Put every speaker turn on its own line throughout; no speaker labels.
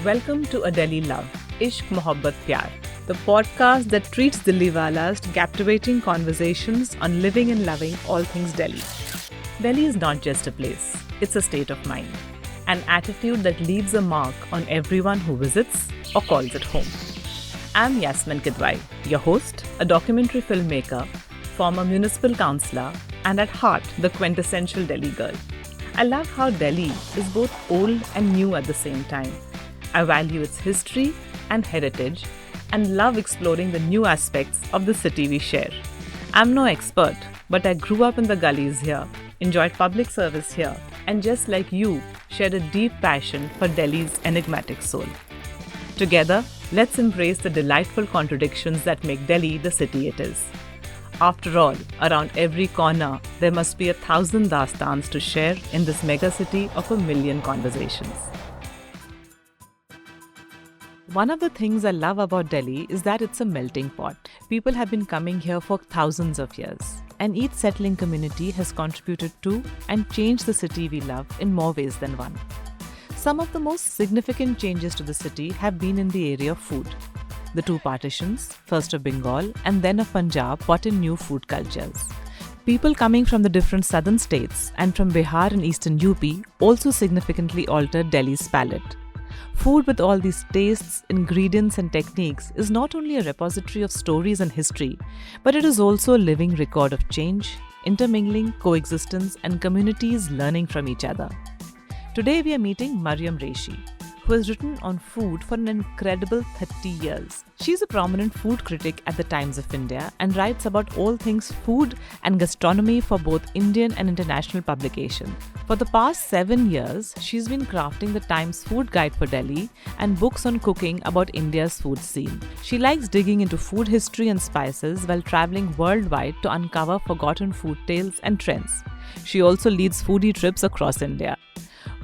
Welcome to A Delhi Love, Ishq Mohabbat Pyar, the podcast that treats Delhiwalas to captivating conversations on living and loving all things Delhi. Delhi is not just a place, it's a state of mind, an attitude that leaves a mark on everyone who visits or calls it home. I'm Yasmin Kidwai, your host, a documentary filmmaker, former municipal councillor, and at heart, the quintessential Delhi girl. I love how Delhi is both old and new at the same time. I value its history and heritage and love exploring the new aspects of the city we share. I'm no expert, but I grew up in the gullies here, enjoyed public service here, and just like you, shared a deep passion for Delhi's enigmatic soul. Together, let's embrace the delightful contradictions that make Delhi the city it is. After all, around every corner, there must be 1,000 dastans to share in this megacity of a million conversations. One of the things I love about Delhi is that it's a melting pot. People have been coming here for thousands of years, and each settling community has contributed to and changed the city we love in more ways than one. Some of the most significant changes to the city have been in the area of food. The two partitions, first of Bengal and then of Punjab, brought in new food cultures. People coming from the different southern states and from Bihar and eastern UP also significantly altered Delhi's palate. Food with all these tastes, ingredients and techniques is not only a repository of stories and history, but it is also a living record of change, intermingling, coexistence and communities learning from each other. Today we are meeting Marryam Reshii, who has written on food for an incredible 30 years. She's a prominent food critic at the Times of India and writes about all things food and gastronomy for both Indian and international publication. For the past 7 years, she's been crafting the Times Food Guide for Delhi and books on cooking about India's food scene. She likes digging into food history and spices while traveling worldwide to uncover forgotten food tales and trends. She also leads foodie trips across India.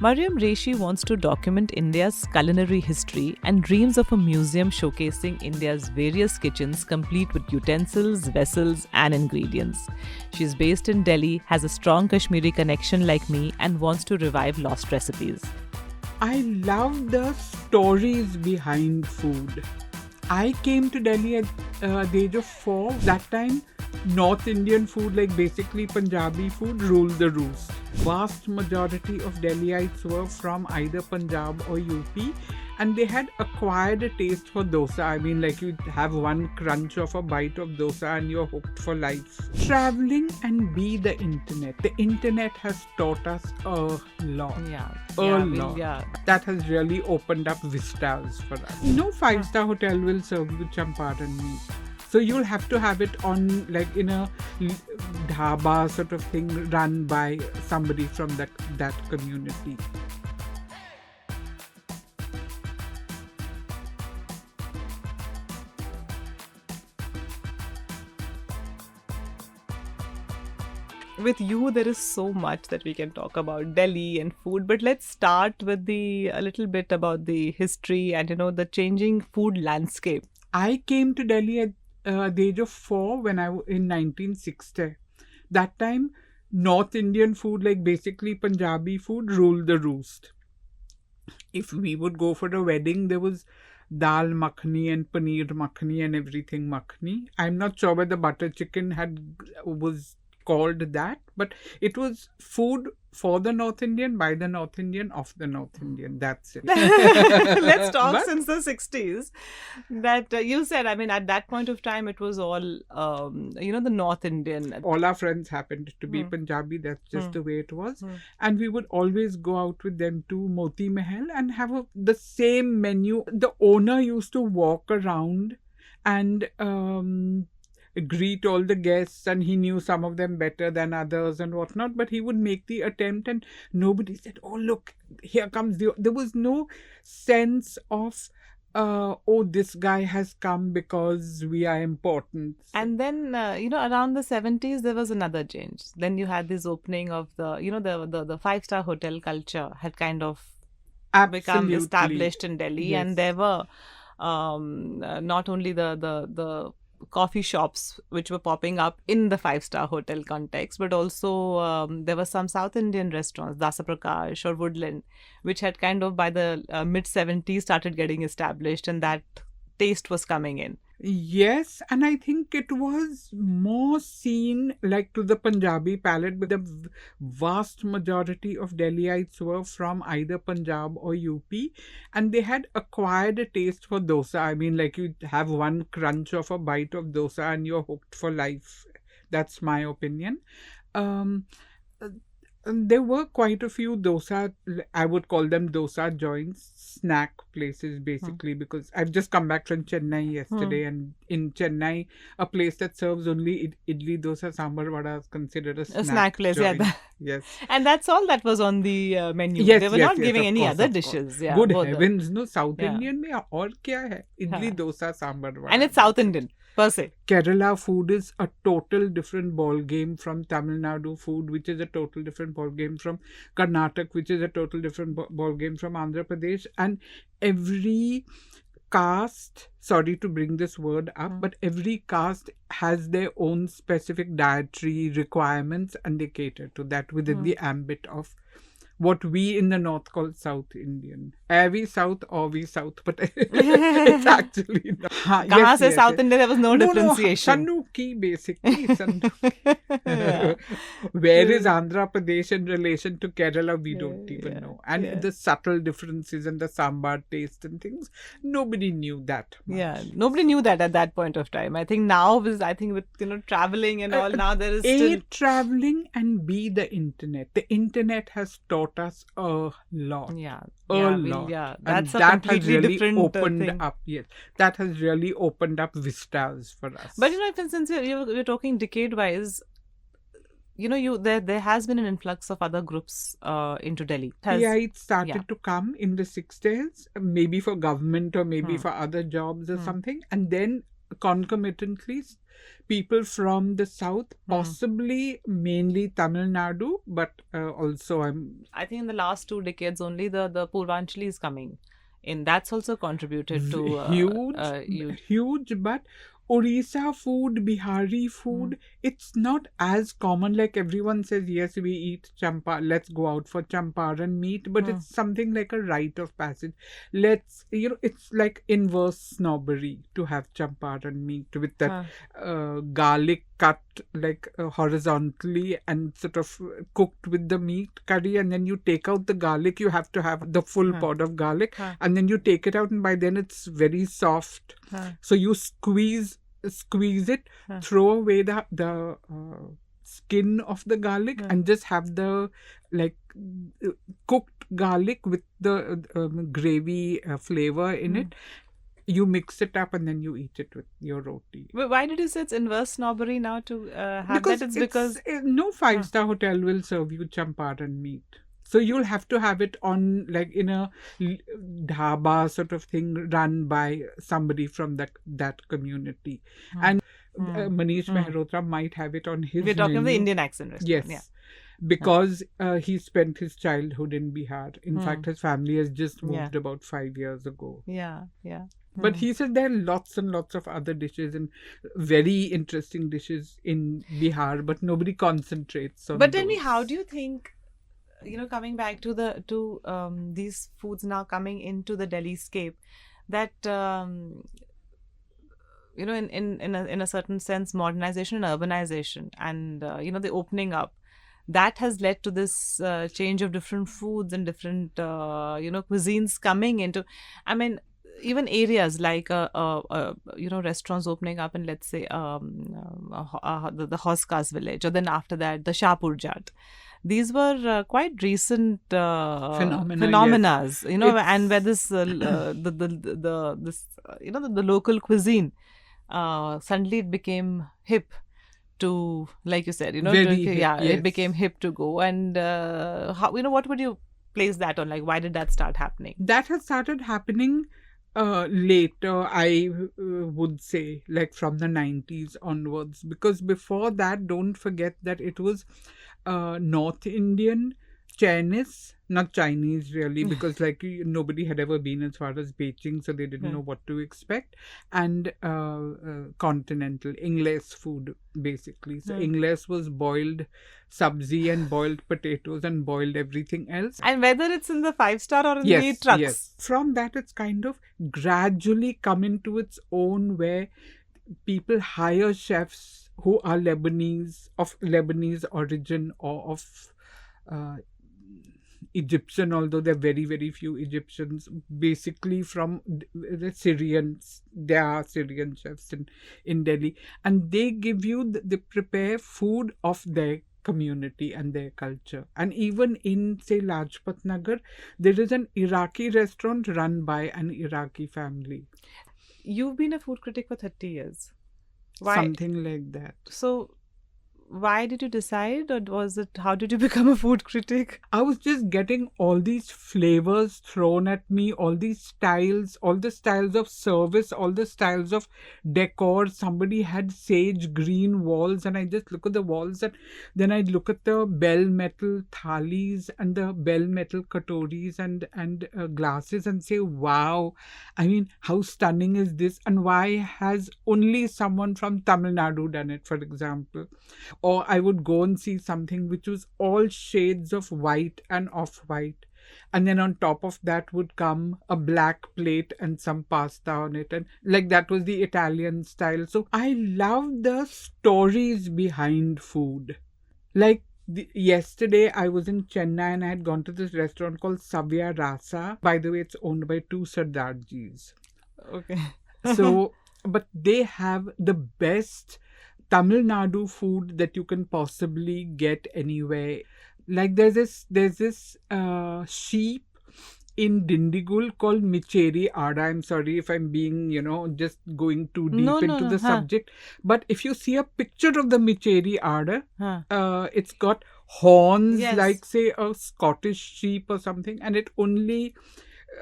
Marryam Reshii wants to document India's culinary history and dreams of a museum showcasing India's various kitchens complete with utensils, vessels and ingredients. She's based in Delhi, has a strong Kashmiri connection like me and wants to revive lost recipes.
I love the stories behind food. I came to Delhi at the age of 4. That time, North Indian food, like basically Punjabi food, ruled the roost. Vast majority of Delhiites were from either Punjab or UP, and they had acquired a taste for dosa. I mean, like you have one crunch of a bite of dosa and you're hooked for life. Traveling and be the internet. The internet has taught us a lot. That has really opened up vistas for us. No 5-star hotel will serve you champaran meat. So you'll have to have it on like in a dhaba sort of thing run by somebody from that community.
With you, there is so much that we can talk about Delhi and food, but let's start with a little bit about the history and the changing food landscape.
I came to Delhi at the age of 4 when in 1960. That time, North Indian food, like basically Punjabi food, ruled the roost. If we would go for a wedding, there was dal makhani and paneer makhani and everything makhani. I'm not sure whether butter chicken was called that, but it was food for the North Indian, by the North Indian, of the North Indian. That's it.
Let's talk since the 60s. That you said, I mean, at that point of time, it was all, the North Indian.
All our friends happened to be Punjabi. That's just the way it was. And we would always go out with them to Moti Mahal and have the same menu. The owner used to walk around and greet all the guests, and he knew some of them better than others and whatnot, but he would make the attempt and nobody said, oh look, here comes there was no sense of this guy has come because we are important.
And then around the 70s there was another change. Then you had this opening of the 5-star hotel culture had kind of become established in Delhi. Yes. And there were not only the coffee shops which were popping up in the five-star hotel context, but also there were some South Indian restaurants, Dasa Prakash or Woodland, which had kind of by the mid 70s started getting established, and that taste was coming in.
Yes, and I think it was more seen like to the Punjabi palate, but the vast majority of Delhiites were from either Punjab or UP, and they had acquired a taste for dosa. I mean, like you have one crunch of a bite of dosa and you're hooked for life. That's my opinion. Um, there were quite a few dosa, I would call them dosa joints, snack places basically, because I've just come back from Chennai yesterday, and in Chennai, a place that serves only idli, dosa, sambar vada is considered a snack
place,
joint.
yeah.
Yes.
And that's all that was on the menu.
Yes,
They were
yes,
not
yes,
giving
of
any
course,
other
of course.
dishes. Yeah,
Good
both
heavens, no, South
Yeah.
Indian mein aur kya hai? Idli, dosa, sambar vada.
And it's South Indian, per se.
Kerala food is a total different ball game from Tamil Nadu food, which is a total different ball game from Karnataka, which is a total different ball game from Andhra Pradesh. And every caste, sorry to bring this word up, but every caste has their own specific dietary requirements, and they cater to that within the ambit of what we in the north call South Indian. Are we South or we South? But it's actually not.
Kahan se South India, there was no differentiation.
Sanuki, basically. Sanuki. Where is Andhra Pradesh in relation to Kerala? We don't even know. And the subtle differences in the sambar taste and things, nobody knew that much.
Yeah, nobody knew that at that point of time. I think now with traveling and all, now there is still
traveling and B, the internet. The internet has taught us a lot.
Yeah, that's
and
a
that has
completely
really
different
opened
thing.
up. Yes, that has really opened up vistas for us.
But since you're talking decade-wise, there has been an influx of other groups into Delhi.
It started to come in the 60s, maybe for government or maybe for other jobs or something, and then concomitantly people from the south, possibly mainly Tamil Nadu, but also
I think in the last 2 decades only the Purvanchali is coming in. That's also contributed to
huge, but Orissa food, Bihari food, it's not as common. Like everyone says, yes, we eat let's go out for champaran meat, but it's something like a rite of passage. It's like inverse snobbery to have champaran meat with that garlic cut like horizontally and sort of cooked with the meat curry, and then you take out the garlic. You have to have the full pot of garlic, and then you take it out, and by then it's very soft. So you squeeze it, throw away the skin of the garlic, and just have the cooked garlic with the gravy flavor in it. You mix it up and then you eat it with your roti.
But why did you say it's inverse snobbery now to have that? It's because
no 5-star hotel will serve you champaran meat. So you'll have to have it on in a dhaba sort of thing run by somebody from that community. And Manish Mehrotra might have it on his
We're talking of the
menu.
Indian accent restaurant.
Yes. Because he spent his childhood in Bihar. In fact, his family has just moved about 5 years ago.
Yeah.
But he said there are lots and lots of other dishes and very interesting dishes in Bihar, but nobody concentrates on
But tell me,
those.
how do you think, coming back to these foods now coming into the Delhi scape, that in a certain sense, modernization and urbanization and the opening up, that has led to this change of different foods and different cuisines coming into, I mean, even areas like restaurants opening up in, let's say, the Hoskas village, or then after that the Shahpur Jat. These were quite recent phenomena,
yes.
And where this the local cuisine suddenly it became hip to, like you said, it became hip to go. And how, what would you place that on? Like, why did that start happening?
That has started happening later, I would say, like from the 90s onwards, because before that, don't forget that it was North Indian Chinese, not Chinese really, because like nobody had ever been as far as Beijing, so they didn't know what to expect. And continental English food basically. So English was boiled sabzi and boiled potatoes and boiled everything else.
And whether it's in the 5-star or in the
Yes,
trucks.
yes. From that, it's kind of gradually come into its own, where people hire chefs who are Lebanese, of Lebanese origin, or of Egyptian, although there are very, very few Egyptians, basically from the Syrians. There are Syrian chefs in Delhi, and they give you, they prepare food of their community and their culture. And even in, say, Lajpat Nagar, there is an Iraqi restaurant run by an Iraqi family.
You've been a food critic for 30 years. Why?
Something like that.
So, why did you decide, or was it, how did you become a food critic?
I was just getting all these flavors thrown at me, all these styles, all the styles of service, all the styles of decor. Somebody had sage green walls, and I just look at the walls, and then I'd look at the bell metal thalis and the bell metal katoris and glasses and say, wow, I mean, how stunning is this? And why has only someone from Tamil Nadu done it, for example? Or I would go and see something which was all shades of white and off-white. And then on top of that would come a black plate and some pasta on it. And like that was the Italian style. So I love the stories behind food. Like yesterday I was in Chennai and I had gone to this restaurant called Savya Rasa. By the way, it's owned by two Sardarjis.
Okay.
So, but they have the best Tamil Nadu food that you can possibly get anywhere. Like there's this sheep in Dindigul called Micheri Ada. I'm sorry if I'm being, just going too deep into the subject. But if you see a picture of the Micheri Ada, it's got horns, like say a Scottish sheep or something, and it only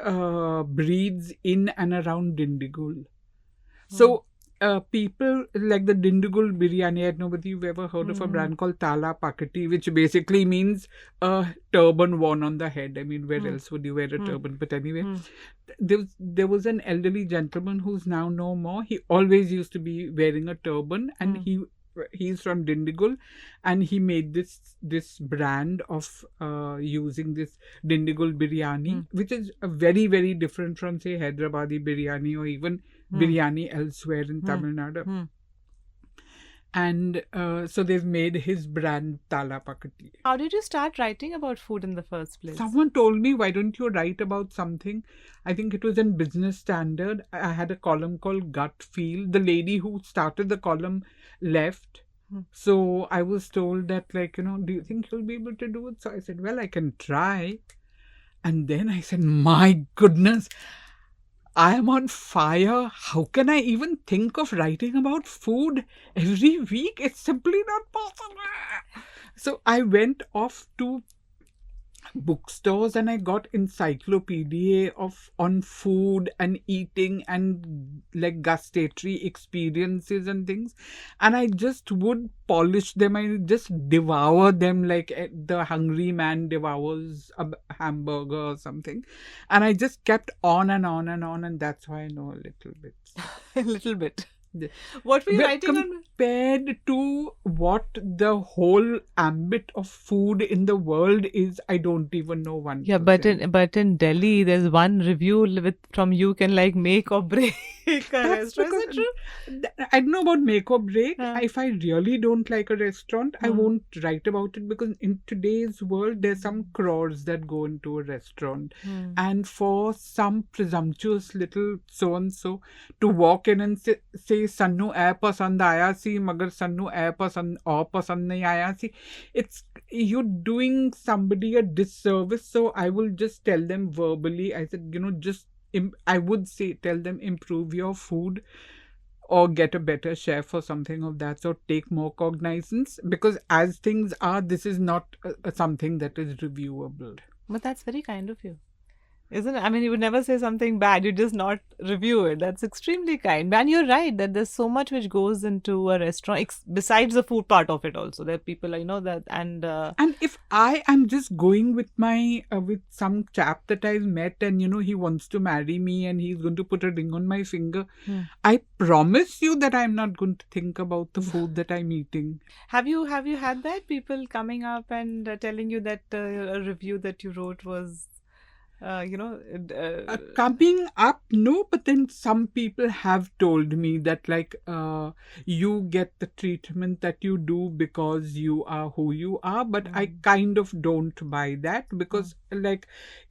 breeds in and around Dindigul. So people like the Dindigul biryani, I don't know whether you've ever heard of a brand called Tala Pakati, which basically means a turban worn on the head. I mean, where else would you wear a turban? But anyway, there was an elderly gentleman who's now no more. He always used to be wearing a turban, and he's from Dindigul, and he made this brand of using this Dindigul biryani, which is very, very different from, say, Hyderabadi biryani or even biryani elsewhere in Tamil Nadu. And so they've made his brand Tala Pakati.
How did you start writing about food in the first place?
Someone told me, why don't you write about something? I think it was in Business Standard. I had a column called Gut Feel. The lady who started the column left. So I was told that, like, do you think you'll be able to do it? So I said, well, I can try. And then I said, my goodness, I am on fire. How can I even think of writing about food every week? It's simply not possible. So I went off to bookstores and I got encyclopedia on food and eating and like gustatory experiences and things, and I just would polish them. I just devour them like the hungry man devours a hamburger or something, and I just kept on and on and on, and that's why I know a little bit.
A little bit. What were you writing on?
Compared to what the whole ambit of food in the world is, I don't even know 1%.
Yeah, but in Delhi, there's one review from you can like make or break a restaurant. Is it true?
I don't know about make or break. If I really don't like a restaurant, I won't write about it, because in today's world, there's some crores that go into a restaurant. And for some presumptuous little so-and-so to walk in and say, Sannu air pasand aaya si, magar Sannu air pasand nahi aaya si, you're doing somebody a disservice. So I will just tell them verbally. I said, I would say, tell them, improve your food or get a better chef or something of that sort. Take more cognizance, because as things are, this is not something that is reviewable.
But that's very kind of you. Isn't it? I mean, you would never say something bad. You just not review it. That's extremely kind. And you're right that there's so much which goes into a restaurant besides the food part of it. Also, there are people that, and
And if I am just going with my with some chap that I've met, and he wants to marry me and he's going to put a ring on my finger, I promise you that I'm not going to think about the food that I'm eating.
have you had that people coming up and telling you that a review that you wrote was,
Coming up, no, but then some people have told me that you get the treatment that you do because you are who you are, but I kind of don't buy that, because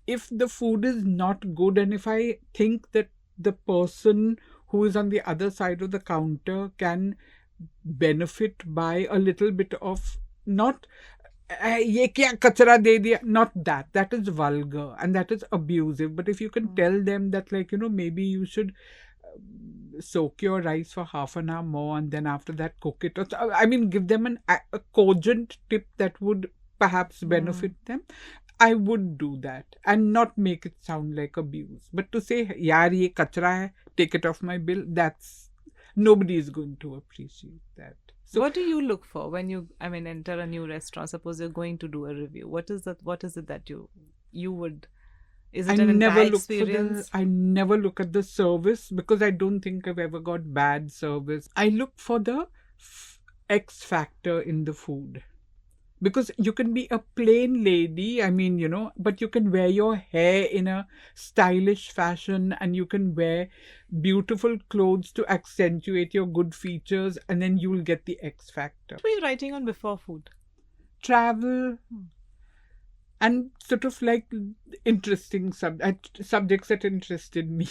if the food is not good, and if I think that the person who is on the other side of the counter can benefit by a little bit of, not ये क्या कचरा दे दिया, not that is vulgar and that is abusive. But if you can tell them that maybe you should soak your rice for half an hour more and then after that cook it, or I mean give them a cogent tip that would perhaps benefit them, I would do that and not make it sound like abuse. But to say yaar ye kachra hai, take it off my bill, that's, nobody is going to appreciate that.
So what do you look for when you, enter a new restaurant? Suppose you're going to do a review. What is it that you would? Is it an entire experience?
I never look at the service, because I don't think I've ever got bad service. I look for the X factor in the food. Because you can be a plain lady, but you can wear your hair in a stylish fashion, and you can wear beautiful clothes to accentuate your good features, and then you'll get the X factor.
What were you writing on before food?
Travel. And sort of interesting subjects that interested me.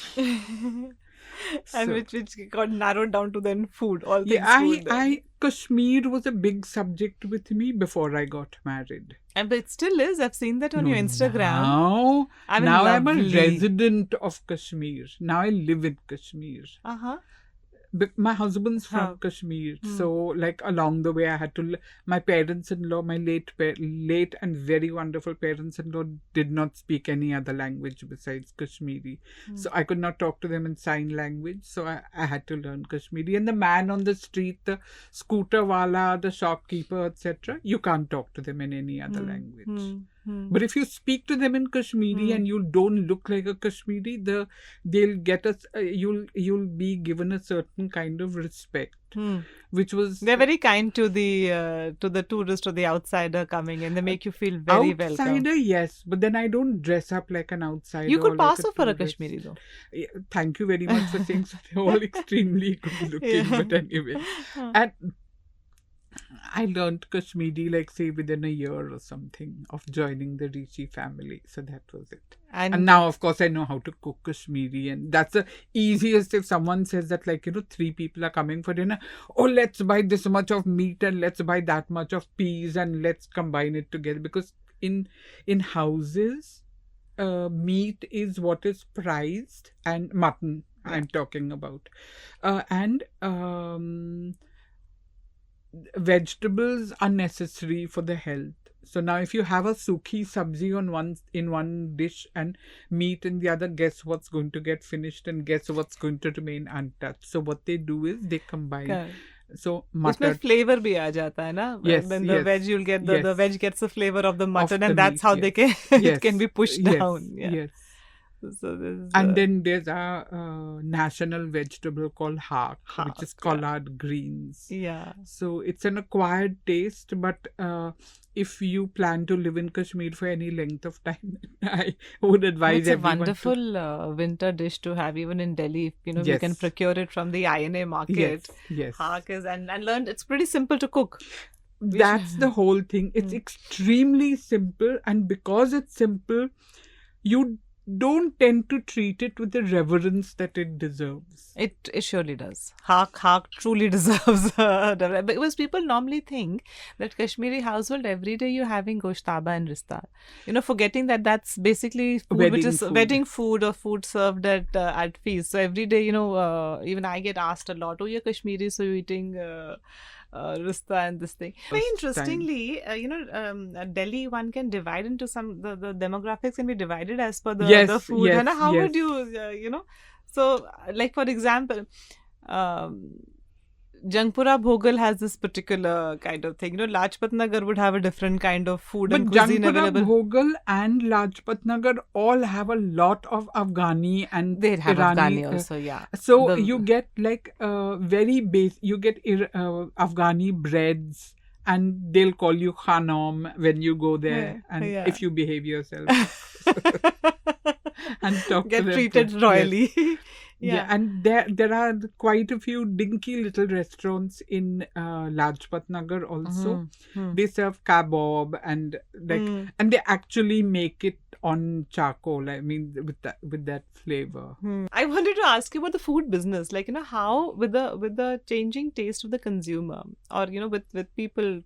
And which got narrowed down to then food, all things food.
Kashmir was a big subject with me before I got married.
And but it still is. I've seen that on your Instagram.
Now I'm a resident of Kashmir. Now I live in Kashmir. But my husband's from Kashmir, so along the way I had to. My parents-in-law, my late and very wonderful parents-in-law, did not speak any other language besides Kashmiri, so I could not talk to them in sign language. So I had to learn Kashmiri. And the man on the street, the scooter wala, the shopkeeper, etc., you can't talk to them in any other language. But if you speak to them in Kashmiri and you don't look like a Kashmiri, they'll get us. You'll be given a certain kind of respect, which was.
They're very kind to the tourist or the outsider coming in. They make you feel very welcome.
Outsider, yes, but then I don't dress up like an outsider.
You could pass off for a Kashmiri though.
Yeah, thank you very much for saying so. They're all extremely good looking, but anyway, and I learned Kashmiri say within a year or something of joining the Reshii family. So that was it. And now, of course, I know how to cook Kashmiri, and that's the easiest. If someone says that 3 people are coming for dinner, oh, let's buy this much of meat and let's buy that much of peas and let's combine it together. Because in houses, meat is what is prized, and mutton I'm talking about, and vegetables are necessary for the health. So now if you have a sukhi sabzi in one dish and meat in the other, guess what's going to get finished and guess what's going to remain untouched. So what they do is they combine.
Okay.
So mutton.
Usme flavor bhi aa jata hai na?
Yes.
Then the veg, you'll get the veg gets the flavor of the mutton,
of
and
the
that's
meat,
how they can it can be pushed down.
Yes.
So
then there's a national vegetable called haq, which is collard greens.
Yeah.
So it's an acquired taste, but if you plan to live in Kashmir for any length of time, I would advise everyone.
It's a wonderful winter dish to have even in Delhi. You can procure it from the INA market.
Yes.
Haq is and learn. It's pretty simple to cook.
That's the whole thing. It's extremely simple, and because it's simple, you don't tend to treat it with the reverence that it deserves.
It surely does. Haq truly deserves because people normally think that Kashmiri household every day you're having goshtaba and rista. Forgetting that that's basically food, which is wedding food or food served at feast. So every day, even I get asked a lot, oh, you're Kashmiri, so you're eating rista and this thing. Very
First
interestingly, Delhi, one can divide into the demographics can be divided as per the
Yes,
food.
yes,
है ना? How would
yes.
you, so like for example, um, Jangpura Bhogal has this particular kind of thing. Lajpat Nagar would have a different kind of food
But
and cuisine
Jangpura
available.
Bhogal and Lajpat Nagar all have a lot of Afghani and
They have
Irani.
Afghani also, yeah.
So you get like very base. You get Afghani breads, and they'll call you Khanom when you go there, and
yeah.
if you behave yourself and talk
Get
to them.
treated
Yes.
royally.
Yeah, and there are quite a few dinky little restaurants in Lajpat Nagar also. They serve kebab and and they actually make it on charcoal. I mean, with that flavor.
I wanted to ask you about the food business. Like, how with the changing taste of the consumer, or with people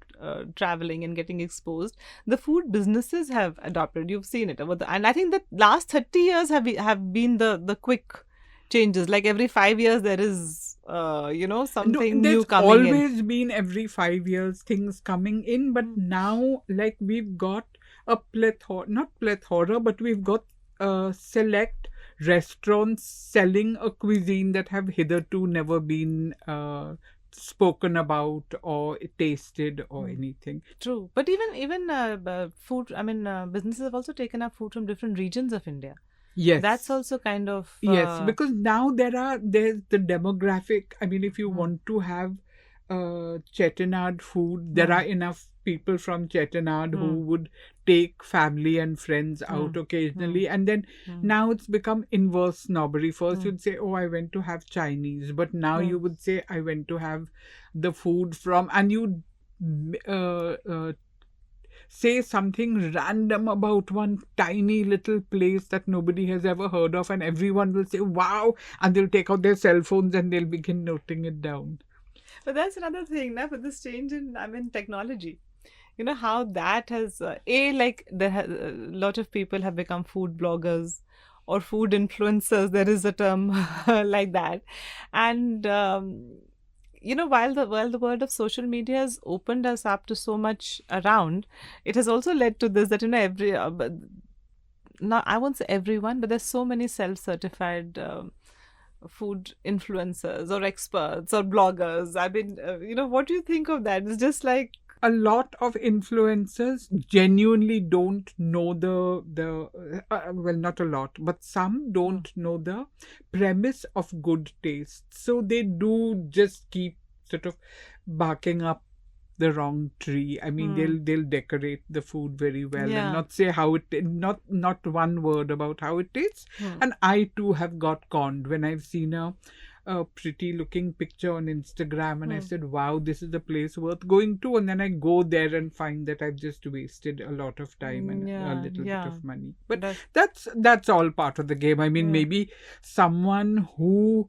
traveling and getting exposed, the food businesses have adopted. You've seen it and I think that last 30 years have been the quick changes. Like every 5 years there is something new coming in.
There's always been every 5 years things coming in, but now like we've got a plethora, but we've got select restaurants selling a cuisine that have hitherto never been spoken about or tasted or anything.
True, but even food. I mean, businesses have also taken up food from different regions of India.
Yes,
that's also kind of
yes, because now there's the demographic. I mean, if you want to have Chettinad food, there are enough people from Chettinad who would take family and friends out occasionally, and then now it's become inverse snobbery. First you'd say, oh, I went to have Chinese, but now you would say, I went to have the food from, and you say something random about one tiny little place that nobody has ever heard of, and everyone will say, wow, and they'll take out their cell phones and they'll begin noting it down.
But that's another thing, now, with this change in, technology. How that has, like a lot of people have become food bloggers or food influencers. There is a term like that. And, while the world of social media has opened us up to so much around, it has also led to this that every not, I won't say everyone, but there's so many self-certified food influencers or experts or bloggers. I mean, what do you think of that? It's just like
a lot of influencers genuinely don't know well, not a lot, but some don't know the premise of good taste. So they do just keep sort of barking up the wrong tree. I mean, they'll decorate the food very well and not say how it, not one word about how it tastes. And I too have got conned when I've seen a pretty looking picture on Instagram, and I said, wow, this is a place worth going to, and then I go there and find that I've just wasted a lot of time and a little bit of money. But that's all part of the game. I mean, maybe someone who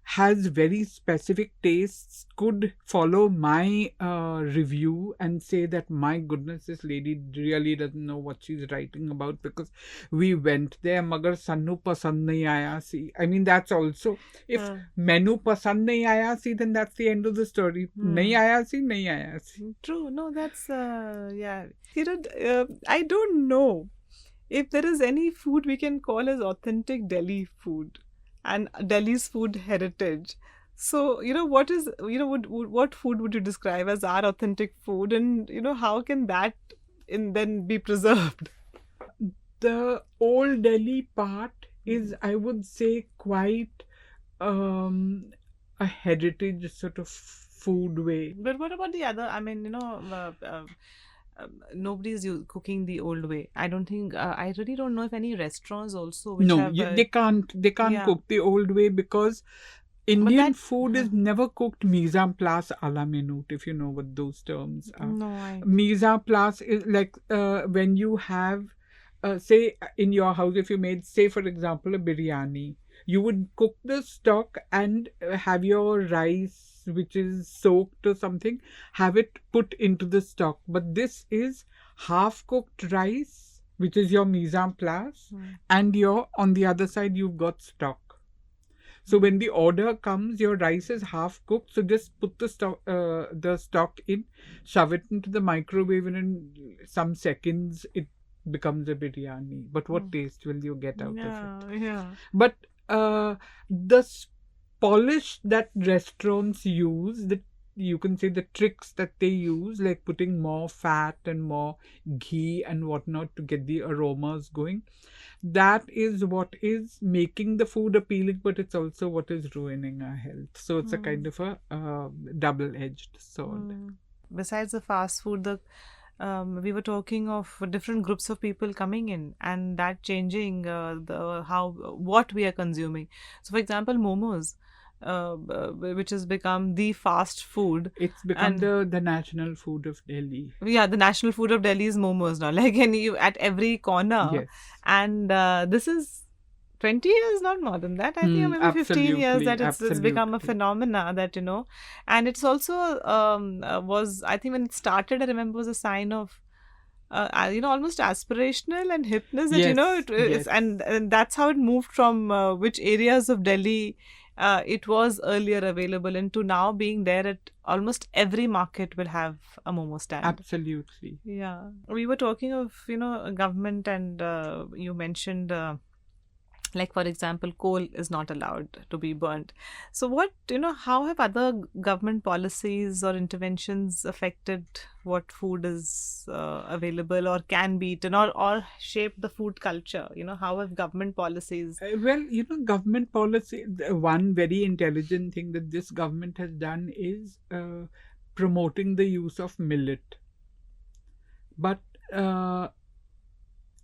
has very specific tastes could follow my review and say that, my goodness, this lady really doesn't know what she's writing about, because we went there, magar sannu pasand nahi aaya si. I mean, that's also, if menu pasand nahi aaya si, then that's the end of the story. Nahi aaya si, nahi aaya si.
True. No, that's I don't know if there is any food we can call as authentic Delhi food and Delhi's food heritage. So, what is, what food would you describe as our authentic food, and, how can that then be preserved?
The old Delhi part is, I would say, quite a heritage sort of food way.
But what about the other? I mean, nobody's cooking the old way. I don't think. I really don't know if any restaurants also. Which have,
they can't cook the old way, because Indian food is never cooked mise en place à la minute, if you know what those terms are.
No,
mise en place is like when you have, say in your house, if you made, say for example, a biryani, you would cook the stock and have your rice, which is soaked or something, have it put into the stock. But this is half cooked rice, which is your mise en place, and on the other side you've got stock. So when the order comes, your rice is half cooked. So just put the stock in, shove it into the microwave, and in some seconds it becomes a biryani. But what taste will you get out of it?
Yeah.
But the polish that restaurants use, the you can say the tricks that they use, like putting more fat and more ghee and whatnot to get the aromas going, that is what is making the food appealing, but it's also what is ruining our health. So it's a kind of a double-edged sword.
Besides the fast food, we were talking of different groups of people coming in and that changing what we are consuming. So, for example, momos, which has become the fast food.
It's become the national food of Delhi.
Yeah, the national food of Delhi is momos now. Like at every corner.
Yes.
And this is 20 years, not more than that. I think maybe 15 years that it's become a phenomena that, and it's also was, I think when it started, I remember was a sign of, almost aspirational and hipness that,
Yes.
and that's how it moved from which areas of Delhi it was earlier available and to now being there at almost every market will have a momo stand.
Absolutely.
Yeah. We were talking of, government and you mentioned like, for example, coal is not allowed to be burnt. So how have other government policies or interventions affected what food is available or can be eaten or shaped the food culture? How have government policies?
Government policy, one very intelligent thing that this government has done is promoting the use of millet. But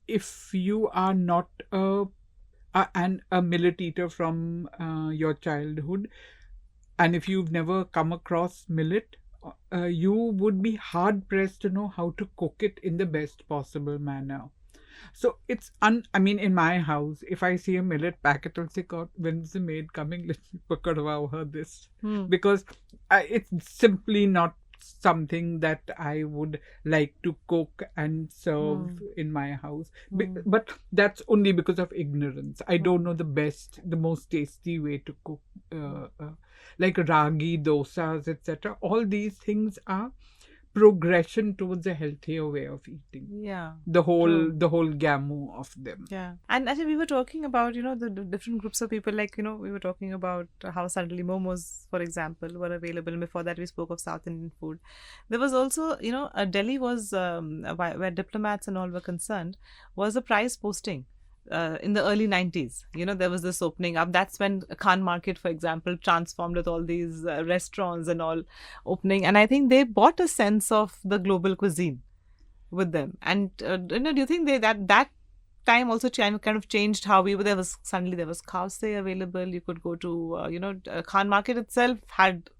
if you are not a millet eater from your childhood, and if you've never come across millet, you would be hard pressed to know how to cook it in the best possible manner. So it's in my house, if I see a millet packet, I'll say, God, when's the maid coming? Let me pakadwa her this. Because it's simply not something that I would like to cook and serve in my house. But that's only because of ignorance. I don't know the most tasty way to cook, like ragi, dosas, etc. All these things are progression towards a healthier way of eating.
Yeah.
The whole gamut of them.
Yeah. And actually we were talking about, the different groups of people, like, we were talking about how suddenly momos, for example, were available. And before that we spoke of South Indian food. There was also, Delhi was, where diplomats and all were concerned, was a prize posting. In the early 90s, there was this opening up. That's when Khan Market, for example, transformed with all these restaurants and all opening. And I think they bought a sense of the global cuisine with them. And, do you think that time also kind of changed how we were? There was khawse available. You could go to, Khan Market itself had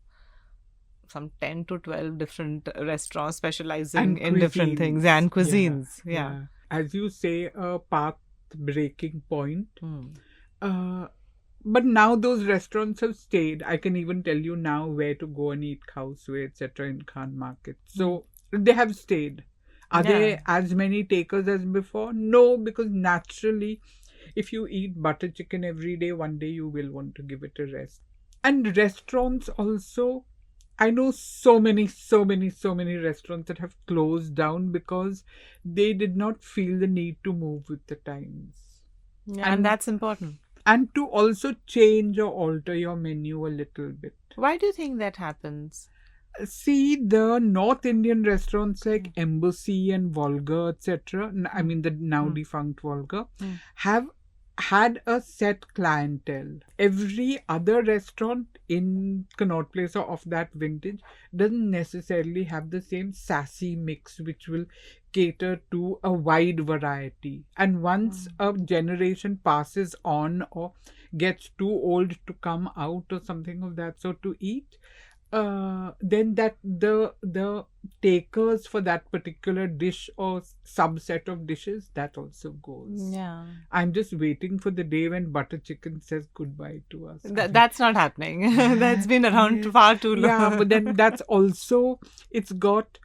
some 10 to 12 different restaurants specializing in different things and cuisines. Yeah.
As you say, a path breaking point. But now those restaurants have stayed. I can even tell you now where to go and eat khawse, etc. in Khan Market. So they have stayed. Are there as many takers as before? No, because naturally, if you eat butter chicken every day, one day you will want to give it a rest. And restaurants also, I know so many restaurants that have closed down because they did not feel the need to move with the times.
Yeah, and that's important.
And to also change or alter your menu a little bit.
Why do you think that happens?
See, the North Indian restaurants like Embassy and Volga, etc., the now defunct Volga, have had a set clientele. Every other restaurant in Connaught Place or of that vintage doesn't necessarily have the same sassy mix which will cater to a wide variety. And once a generation passes on or gets too old to come out or something of that sort to eat, then that the takers for that particular dish or subset of dishes, that also goes.
Yeah.
I'm just waiting for the day when butter chicken says goodbye to us.
That's not happening. That's been around far too long.
Yeah, but then that's also, it's got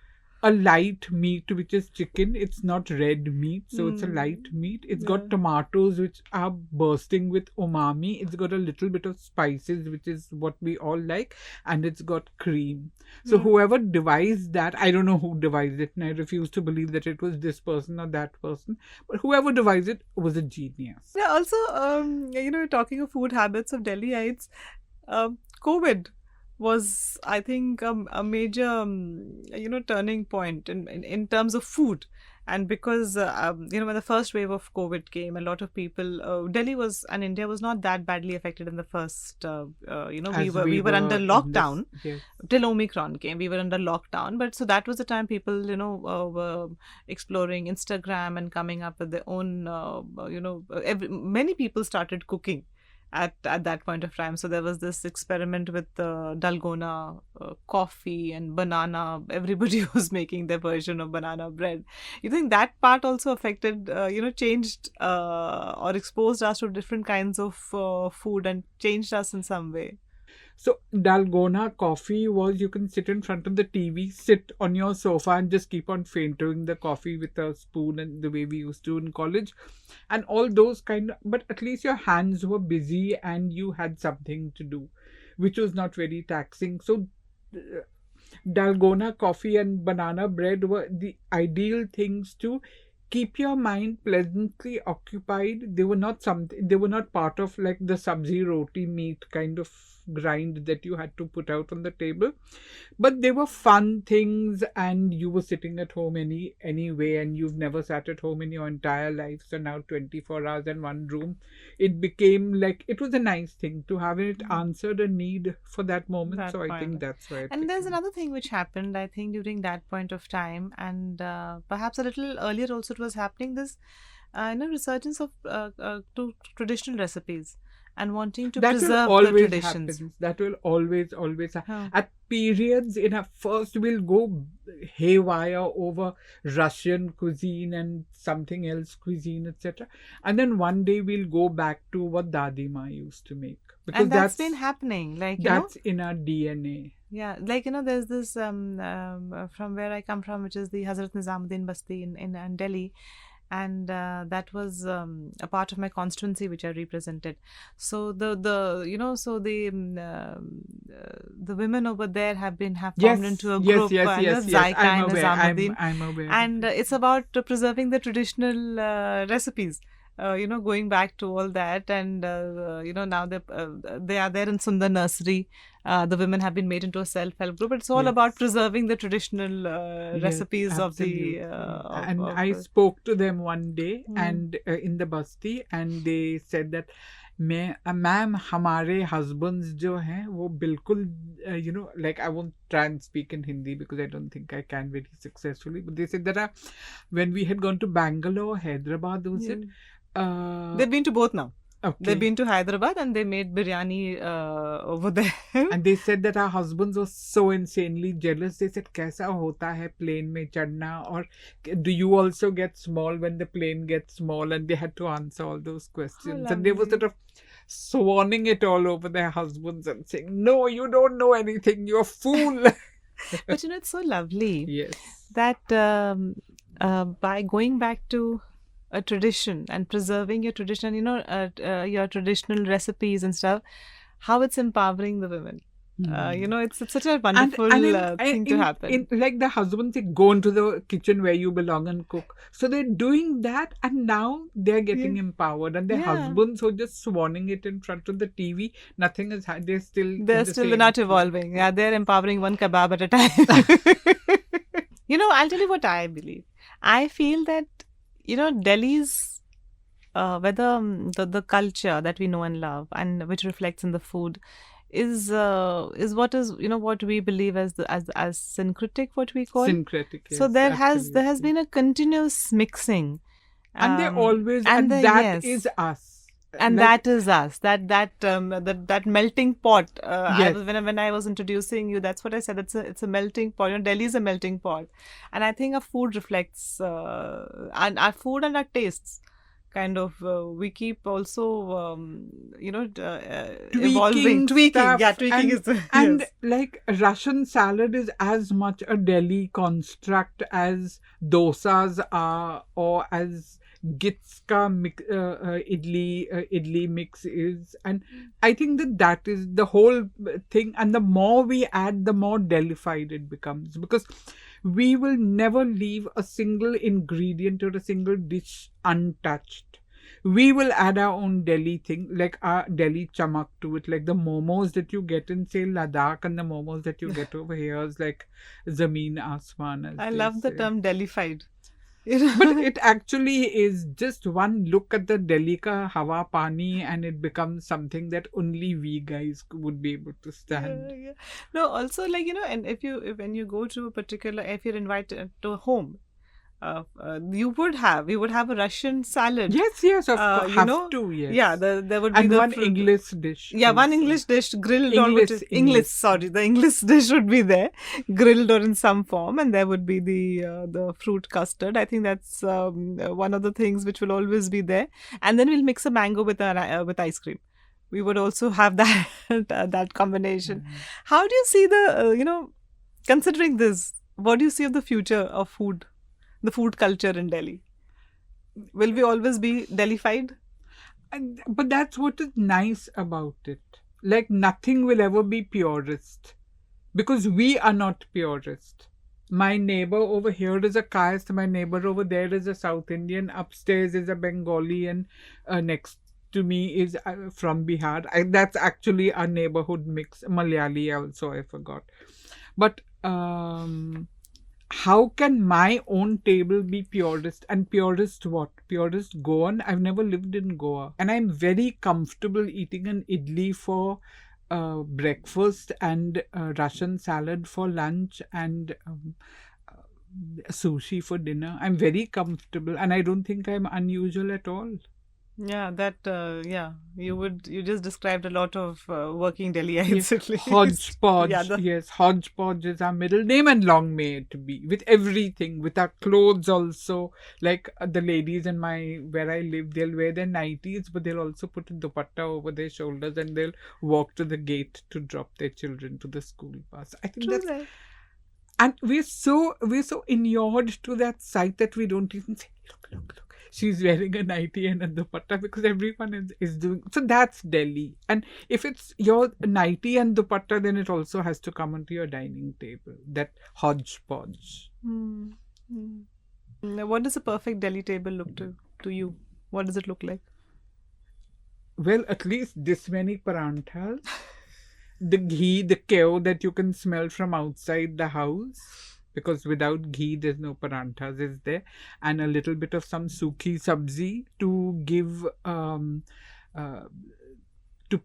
a light meat, which is chicken. It's not red meat, so it's a light meat. It's got
Yeah.
tomatoes, which are bursting with umami. It's got a little bit of spices, which is what we all like, and it's got cream. So whoever devised that, I don't know who devised it, and I refuse to believe that it was this person or that person, but whoever devised it was a genius.
Yeah, also, talking of food habits of Delhiites, COVID was, I think, a major, turning point in terms of food. And because, when the first wave of COVID came, a lot of people, Delhi was, and India was not that badly affected in the first,
As
we were under
in
lockdown
yes.
till Omicron came. We were under lockdown. But so that was the time people, were exploring Instagram and coming up with their own, many people started cooking at that point of time. So there was this experiment with dalgona, coffee and banana. Everybody was making their version of banana bread. You think that part also affected, changed or exposed us to different kinds of food and changed us in some way?
So dalgona coffee was, you can sit in front of the TV, sit on your sofa and just keep on filtering the coffee with a spoon, and the way we used to in college, and all those kind of, but at least your hands were busy and you had something to do, which was not very taxing. So dalgona coffee and banana bread were the ideal things to keep your mind pleasantly occupied. They were not something, they were not part of like the sabzi roti meat kind of grind that you had to put out on the table, but they were fun things, and you were sitting at home anyway, and you've never sat at home in your entire life. So now 24 hours in one room, it became like, it was a nice thing to have, it answered a need for that moment.
That
So I
point.
think that's why it
And there's
became-
another thing which happened, I think, during that point of time, and perhaps a little earlier also it was happening. This, resurgence of to traditional recipes and wanting to
that will
preserve the
always
traditions.
happen. That will always happen.
Huh.
At periods in a first we'll go haywire over Russian cuisine and something else cuisine, etc. And then one day we'll go back to what Dadi Ma used to make. Because
And that's been happening, like,
that's in our DNA.
yeah, like, there's this from where I come from, which is the Hazrat Nizamuddin Basti in Delhi, and that was a part of my constituency which I represented. So the women over there have formed into a group, Zaika
I'm
and
aware.
Nizamuddin,
I'm aware.
and it's about preserving the traditional recipes. Going back to all that, and now they are there in Sundar Nursery. The women have been made into a self-help group. It's all
Yes.
about preserving the traditional recipes
Yes,
of the.
absolutely. And I spoke to them one day and in the Basti, and they said that ma'am हमारे husbands जो हैं वो बिल्कुल like I won't try and speak in Hindi because I don't think I can very successfully, but they said that when we had gone to Bangalore, Hyderabad, was it?
They've been to both now.
Okay.
They've been to Hyderabad and they made biryani over there.
And they said that our husbands were so insanely jealous. They said, "Kaisa hota hai plane mein chadna? Or do you also get small when the plane gets small?" And they had to answer all those questions. And they were sort of swanning it all over their husbands and saying, "No, you don't know anything. You're a fool."
But it's so lovely.
Yes.
That by going back to a tradition and preserving your tradition, your traditional recipes and stuff, how it's empowering the women. It's such a wonderful thing to happen.
Like the husband say, go into the kitchen where you belong and cook. So they're doing that, and now they're getting empowered, and their husbands who are just swanning it in front of the TV. Nothing is. They're still
not evolving. Yeah, they're empowering one kebab at a time. I'll tell you what I believe. I feel that Delhi's whether the culture that we know and love, and which reflects in the food, is what we believe as syncretic, what we call
syncretic. Yes,
so there has been a continuous mixing,
and they always that is us.
And that is us. That melting pot. When I was introducing you, that's what I said. It's a melting pot. Delhi is a melting pot, and I think our food reflects, and our food and our tastes kind of we keep also evolving, tweaking.
stuff,
Yeah, tweaking
and,
is
and
yes.
like Russian salad is as much a Delhi construct as dosas are, or as Gitska idli mix is. And I think that is the whole thing. And the more we add, the more Delhified it becomes, because we will never leave a single ingredient or a single dish untouched. We will add our own Delhi thing, like our Delhi chamak to it, like the momos that you get in, say, Ladakh, and the momos that you get over here is like Zameen Asman, as
I
they
love the
say.
term Delhified.
But it actually is just one look at the Delhi ka hawa pani, and it becomes something that only we guys would be able to stand.
Yeah. No, also like and when you go to a particular, if you're invited to a home, we would have a Russian salad.
Yes, of course,
You
have
know,
to, yes.
yeah, there would be
And
the
one
fruit.
English dish.
Yeah, one
also.
English dish grilled
English,
or
English.
Sorry, the English dish would be there, grilled or in some form, and there would be the fruit custard. I think that's one of the things which will always be there. And then we'll mix a mango with ice cream. We would also have that that combination. How do you see considering this? What do you see of the future of food, the food culture in Delhi? Will we always be Delhified?
But that's what is nice about it. Like, nothing will ever be purist, because we are not purist. My neighbor over here is a caste, my neighbor over there is a South Indian, upstairs is a Bengali, and next to me is from Bihar. That's actually a neighborhood mix. Malayali also, I forgot. But how can my own table be purist? And purist what? Purist Goan? I've never lived in Goa. And I'm very comfortable eating an idli for breakfast, and Russian salad for lunch, and sushi for dinner. I'm very comfortable, and I don't think I'm unusual at all.
Yeah, you just described a lot of working Delhiites at least.
Hodgepodge.
Yeah,
Yes, Hodgepodge is our middle name, and long may it be. With everything, with our clothes also. Like the ladies in where I live, they'll wear their nighties, but they'll also put a dupatta over their shoulders, and they'll walk to the gate to drop their children to the school bus. I think
True
that's...
that.
And we're so inured to that sight that we don't even say, look. She's wearing a nightie and a dupatta, because everyone is doing. So that's Delhi. And if it's your nightie and dupatta, then it also has to come onto your dining table. That hodgepodge.
Now, what does a perfect Delhi table look to you? What does it look like?
Well, at least this many paranthas. The ghee, the keo that you can smell from outside the house. Because without ghee, there's no paranthas, is there? And a little bit of some sukhi sabzi to give, to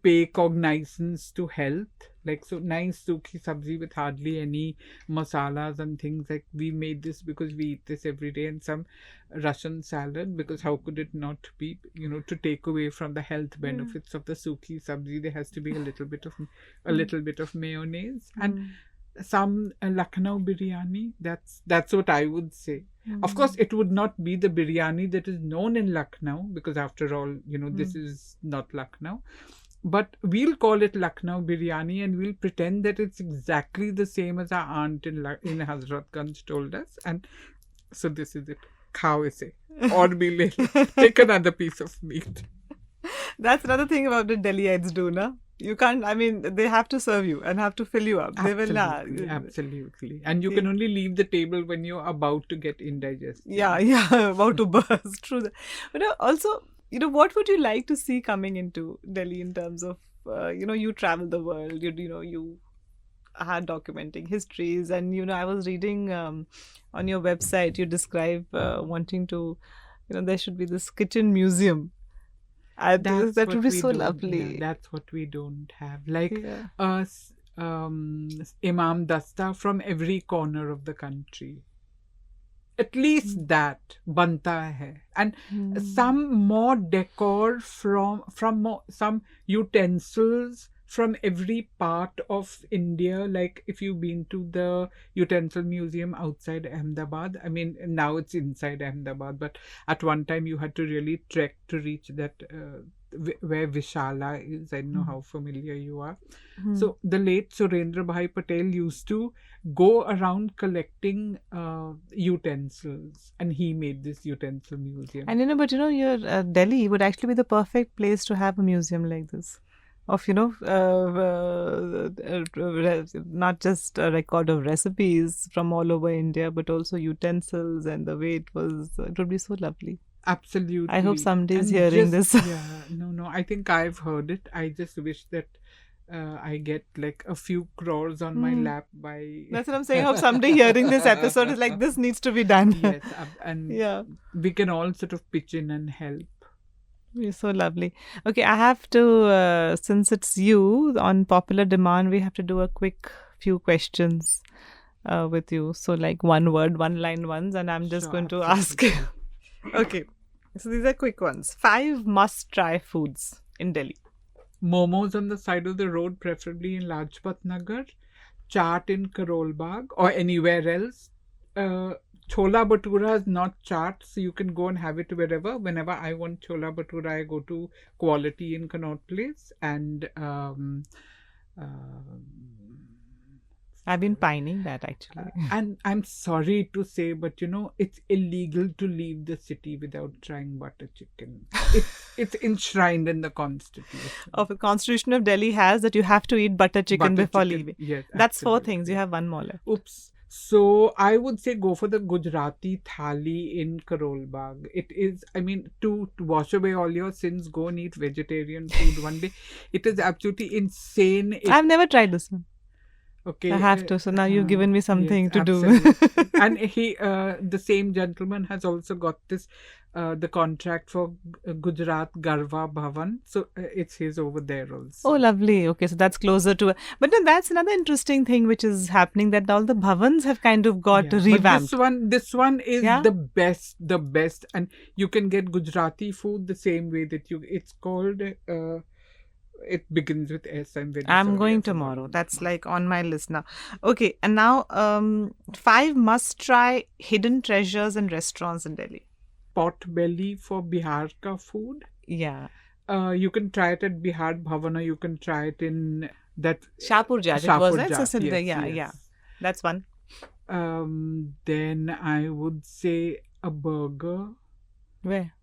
pay cognizance to health. Like, so nice sukhi sabzi with hardly any masalas and things. Like, we made this because we eat this every day. And some Russian salad, because how could it not be, to take away from the health benefits of the sukhi sabzi, there has to be a little bit of mayonnaise. And some Lucknow biryani. That's what I would say. Of course, it would not be the biryani that is known in Lucknow, because after all, this is not Lucknow. But we'll call it Lucknow biryani, and we'll pretend that it's exactly the same as our aunt in Hazratganj told us. And so this is it. Khao ise. Or take another piece of meat.
That's another thing about the Delhiites do, na? You can't, they have to serve you and have to fill you up.
Absolutely. And you can only leave the table when you're about to get indigestion.
Yeah, about to burst. True. But also, what would you like to see coming into Delhi in terms of, you travel the world, you are documenting histories, and, I was reading on your website, you describe wanting to, there should be this kitchen museum. That would be so lovely.
That's what we don't have. Like Imam Dasta from every corner of the country. At least that banta hai. And some more decor from some utensils from every part of India. Like if you've been to the utensil museum outside Ahmedabad, I mean now it's inside Ahmedabad, but at one time you had to really trek to reach that where Vishala is. I don't know how familiar you are. So the late Surendra Bhai Patel used to go around collecting utensils, and he made this utensil museum.
And but your Delhi would actually be the perfect place to have a museum like this, of not just a record of recipes from all over India, but also utensils and the way it would be so lovely.
Absolutely.
I hope somebody's
And
hearing this.
Yeah, no. I think I've heard it. I just wish that I get like a few crores on my lap by.
That's what I'm saying. I hope somebody hearing this episode is like, this needs to be done.
Yes, and
yeah,
we can all sort of pitch in and help.
You're so lovely. Okay, I have to, since it's you, on popular demand, we have to do a quick few questions with you. So like one word, one line ones, and I'm just going to ask. Okay, so these are quick ones. 5 must-try foods in Delhi.
Momos on the side of the road, preferably in Lajpat Nagar. Chaat in Karol Bagh or anywhere else. Chola Bhatura is not chaat, so you can go and have it wherever. Whenever I want Chola Bhatura, I go to Quality in Connaught Place. And
I've been pining that actually.
And I'm sorry to say, but it's illegal to leave the city without trying butter chicken. It's enshrined in the constitution.
The Constitution of Delhi has that you have to eat butter chicken before leaving.
Yes,
that's
absolutely.
4 things. You have one more left.
Oops. So I would say go for the Gujarati thali in Karol Bagh. It is, I mean, to wash away all your sins, go and eat vegetarian food one day. It is absolutely insane.
I've never tried this one.
Okay,
I have to. So now you've given me something to do.
And he, the same gentleman, has also got this, the contract for Gujarat Garva Bhavan. So it's his over there also.
Oh, lovely. Okay, so that's closer to. But then that's another interesting thing which is happening, that all the bhavans have kind of got revamped.
But this one is the best, and you can get Gujarati food the same way that it's called. It begins with S. I'm
going tomorrow. That's like on my list now. Okay, and now 5 must-try hidden treasures and restaurants in Delhi.
Pot belly for Bihar ka food.
Yeah.
You can try it at Bihar Bhavana. You can try it in that
Shapur Jat. It was it? So yeah. That's one.
Then I would say a burger.
Where?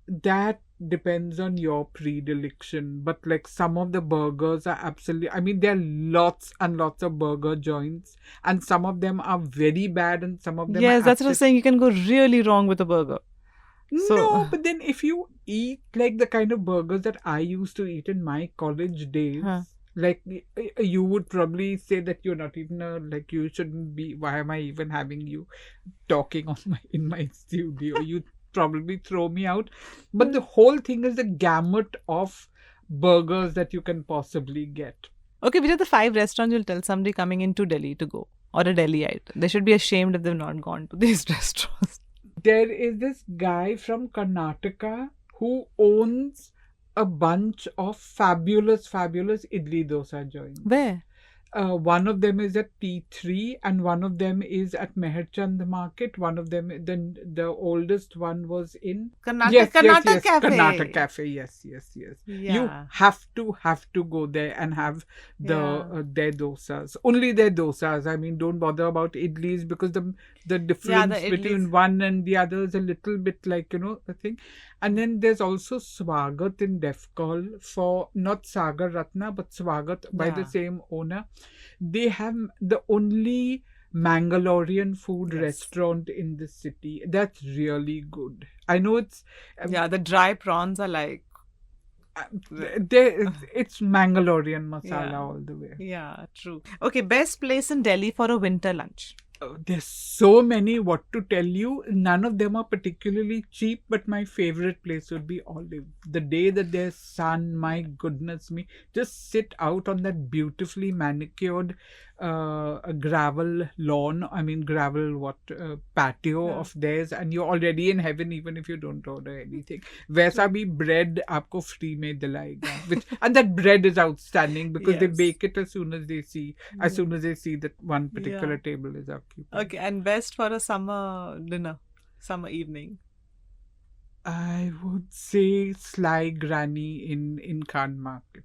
That depends on your predilection, but like some of the burgers are absolutely, I mean, there are lots and lots of burger joints, and some of them are very bad and some of them are
that's what I was saying. You can go really wrong with a burger.
No, but then if you eat like the kind of burgers that I used to eat in my college days, like you would probably say that you're not even like you shouldn't be, why am I even having you talking in my studio? You probably throw me out. But the whole thing is the gamut of burgers that you can possibly get.
Okay, which are the 5 restaurants you'll tell somebody coming into Delhi to go, or a Delhiite? They should be ashamed if they've not gone to these restaurants.
There is this guy from Karnataka who owns a bunch of fabulous idli dosa joints.
Where?
One of them is at T3 and one of them is at Meherchand Market. One of them, then the oldest one was in
Karnataka Cafe.
Karnataka Cafe. Yes.
Yeah.
You have to go there and have their dosas. Only their dosas. I mean, don't bother about idlis because the difference between one and the other is a little bit like, the thing. And then there's also Swagat in Defcol for not Sagar Ratna but Swagat by the same owner. They have the only Mangalorean food restaurant in the city. That's really good. I know it's...
the dry prawns are like...
it's Mangalorean masala all the way.
Yeah, true. Okay, best place in Delhi for a winter lunch?
There's so many what to tell you. None of them are particularly cheap, but my favorite place would be Olive. The day that there's sun, my goodness me, just sit out on that beautifully manicured gravel lawn. I mean, patio of theirs, and you're already in heaven even if you don't order anything. वैसा भी bread आपको free में दिलाएगा, and that bread is outstanding because they
Yes.
bake it as soon as they see that one particular table is occupied.
Okay, and best for a summer dinner, summer evening.
I would say Sly Granny in Khan Market.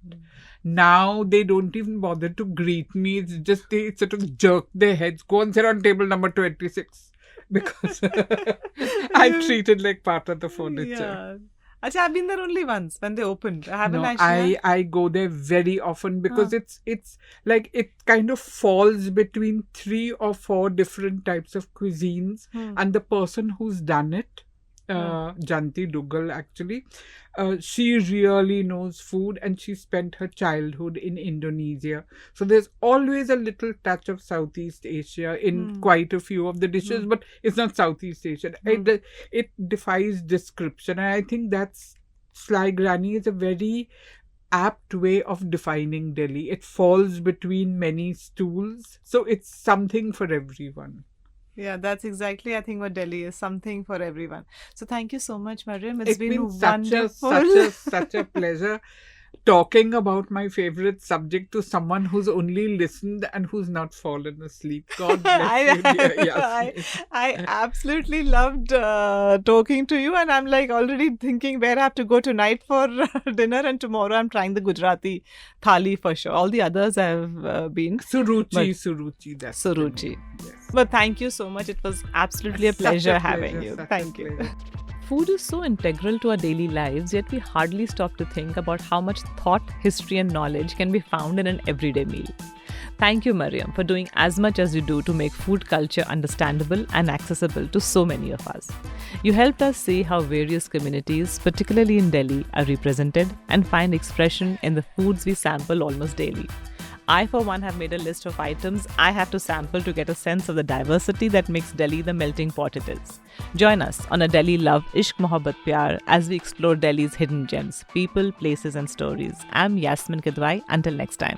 Now they don't even bother to greet me. It's just they sort of jerk their heads. Go and sit on table number 26 because I'm treated like part of the furniture.
Yeah. Actually, I've been there only once when they opened. I haven't
No,
actually.
I go there very often because it's like it kind of falls between 3 or 4 different types of cuisines, and the person who's done it, Janti Dugal actually, she really knows food, and she spent her childhood in Indonesia. So there's always a little touch of Southeast Asia in quite a few of the dishes, but it's not Southeast Asian. It defies description, and I think that's Sly Granny is a very apt way of defining Delhi. It falls between many stools, so it's something for everyone.
Yeah, that's exactly, I think, what Delhi is, something for everyone. So thank you so much, Marryam. It's been wonderful.
such a pleasure talking about my favorite subject to someone who's only listened and who's not fallen asleep. God bless you, dear Yasmin.
I absolutely loved talking to you, and I'm like already thinking where I have to go tonight for dinner, and tomorrow I'm trying the Gujarati thali for sure. All the others have been
Suruchi, that's the name.
Suruchi.
Yes.
But thank you so much. It was absolutely a
Such a
pleasure
pleasure,
having you.
such a
Thank you.
pleasure.
Food is so integral to our daily lives, yet we hardly stop to think about how much thought, history, and knowledge can be found in an everyday meal. Thank you, Marryam, for doing as much as you do to make food culture understandable and accessible to so many of us. You helped us see how various communities, particularly in Delhi, are represented and find expression in the foods we sample almost daily. I, for one, have made a list of items I have to sample to get a sense of the diversity that makes Delhi the melting pot it is. Join us on a Delhi Love Ishq Mohabbat Pyar as we explore Delhi's hidden gems, people, places, and stories. I'm Yasmin Kidwai. Until next time.